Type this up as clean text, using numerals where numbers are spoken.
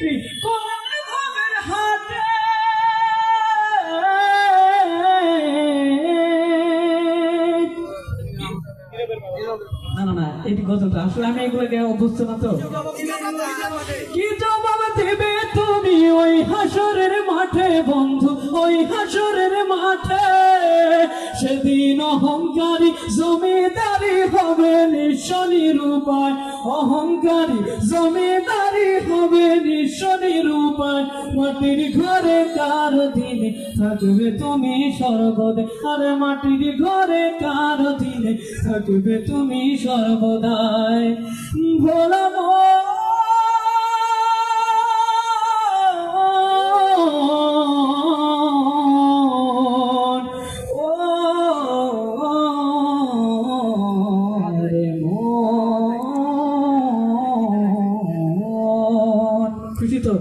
বিক্রি করবে ভবের হাটে। না না না, এটি গজলটা আসলে আমি এগুলোকে অভ্যস্ত না তো। কি জবাব দেবে তুমি ওই হাসরের মাঠে বন্ধু, ওই হাসরের মাঠে? সেদিন অহংকারী জমিদারি হবে নিঃস্ব নিরুপায়, অহংকারী জমিদারি হবে নিঃস্ব নিরুপায়। মাটির ঘরে কার দিনে থাকবে তুমি সর্বদা, আরে মাটির ঘরে কার দিনে থাকবে তুমি সর্বদাই। ভোলা খুশি তো?